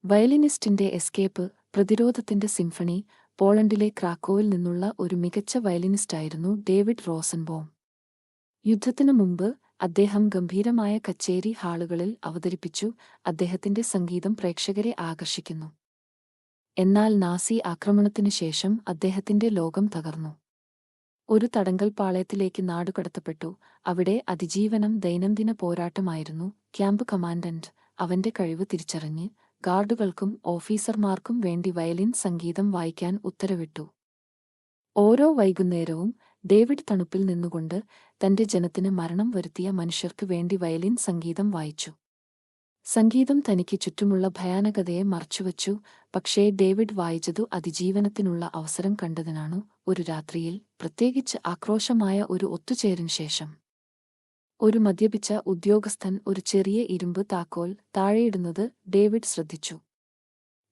വയലിനിസ്റ്റിന്റെ escape, പ്രതിരോധത്തിന്റെ symphony. പോളണ്ടിലെ ക്രാക്കോവിൽ നിന്നുള്ള ഒരു മികച്ച വയലിനിസ്റ്റായിരുന്നു ഡേവിഡ് റോസൻബോം. യുദ്ധത്തിനു മുമ്പ് അദ്ദേഹം ഗംഭീരമായ കച്ചേരി ഹാളുകളിൽ അവതരിപ്പിച്ചു. അദ്ദേഹത്തിന്റെ സംഗീതം പ്രേക്ഷകരെ ആകർഷിക്കുന്നു. എന്നാൽ നാസി ആക്രമണത്തിനു ശേഷം അദ്ദേഹത്തിന്റെ ലോകം തകർന്നു. ഒരു തടങ്കൽ പാളയത്തിലേക്ക് നാടുകടത്തപ്പെട്ടു. അവിടെ അതിജീവനം ദൈനംദിന പോരാട്ടമായിരുന്നു. ക്യാമ്പ് കമാൻഡന്റ് അവന്റെ കഴിവ് തിരിച്ചറിഞ്ഞ് ഗാർഡുകൾക്കും ഓഫീസർമാർക്കും വേണ്ടി വയലിൻ സംഗീതം വായിക്കാൻ ഉത്തരവിട്ടു. ഓരോ വൈകുന്നേരവും ഡേവിഡ് തണുപ്പിൽ നിന്നുകൊണ്ട് തന്റെ ജനത്തിന് മരണം വരുത്തിയ മനുഷ്യർക്ക് വേണ്ടി വയലിൻ സംഗീതം വായിച്ചു. സംഗീതം തനിക്ക് ചുറ്റുമുള്ള ഭയാനകതയെ മറച്ചുവച്ചു. പക്ഷേ ഡേവിഡ് വായിച്ചതു അതിജീവനത്തിനുള്ള അവസരം കണ്ടതിനാണു. ഒരു രാത്രിയിൽ, പ്രത്യേകിച്ച് ആക്രോശമായ ഒരു ഒത്തുചേരിന് ശേഷം, ഒരു മദ്യപിച്ച ഉദ്യോഗസ്ഥൻ ഒരു ചെറിയ ഇരുമ്പ് താക്കോൽ താഴെയിടുന്നത് ഡേവിഡ് ശ്രദ്ധിച്ചു.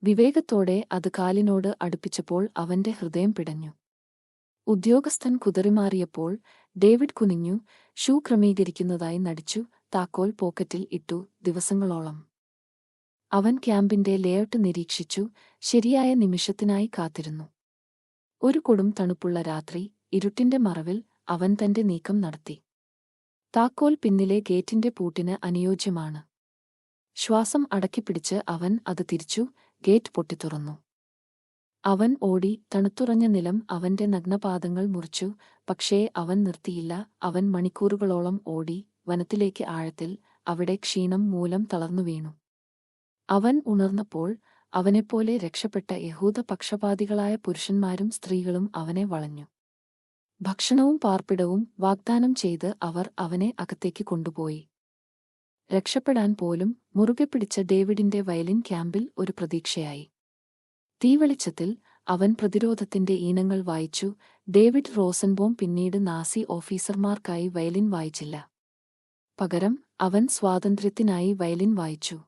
വിവേകത്തോടെ അത് കാലിനോട് അടുപ്പിച്ചപ്പോൾ അവന്റെ ഹൃദയം പിടഞ്ഞു. ഉദ്യോഗസ്ഥൻ കുതറിമാറിയപ്പോൾ ഡേവിഡ് കുനിഞ്ഞു, ഷൂ ക്രമീകരിക്കുന്നതായി നടിച്ചു, താക്കോൽ പോക്കറ്റിൽ ഇട്ടു. ദിവസങ്ങളോളം അവൻ ക്യാമ്പിന്റെ ലേഔട്ട് നിരീക്ഷിച്ചു, ശരിയായ നിമിഷത്തിനായി കാത്തിരുന്നു. ഒരു കൊടും തണുപ്പുള്ള രാത്രി, ഇരുട്ടിന്റെ മറവിൽ അവൻ തന്റെ നീക്കം നടത്തി. താക്കോൽ പിന്നിലെ ഗേറ്റിന്റെ പൂട്ടിന് അനുയോജ്യമാണ്. ശ്വാസം അടക്കിപ്പിടിച്ച് അവൻ അത് തിരിച്ചു. ഗേറ്റ് പൊട്ടിത്തുറന്നു. അവൻ ഓടി. തണുത്തുറഞ്ഞ നിലം അവന്റെ നഗ്നപാദങ്ങൾ മുറിച്ചു. പക്ഷേ അവൻ നിർത്തിയില്ല. അവൻ മണിക്കൂറുകളോളം ഓടി, വനത്തിലേക്ക്, ആഴത്തിൽ. അവിടെ ക്ഷീണം മൂലം തളർന്നു വീണു. അവൻ ഉണർന്നപ്പോൾ അവനെപ്പോലെ രക്ഷപ്പെട്ട യഹൂദ പക്ഷപാതികളായ പുരുഷന്മാരും സ്ത്രീകളും അവനെ വളഞ്ഞു. ഭക്ഷണവും പാർപ്പിടവും വാഗ്ദാനം ചെയ്ത് അവർ അവനെ അകത്തേക്ക് കൊണ്ടുപോയി. രക്ഷപ്പെടാൻ പോലും മുറുകെ പിടിച്ച ഡേവിഡിന്റെ വയലിൻ ക്യാമ്പിൽ ഒരു പ്രതീക്ഷയായി. തീവെളിച്ചത്തിൽ അവൻ പ്രതിരോധത്തിന്റെ ഈണങ്ങൾ വായിച്ചു. ഡേവിഡ് റോസൻബോം പിന്നീട് നാസി ഓഫീസർമാർക്കായി വയലിൻ വായിച്ചില്ല. പകരം അവൻ സ്വാതന്ത്ര്യത്തിനായി വയലിൻ വായിച്ചു.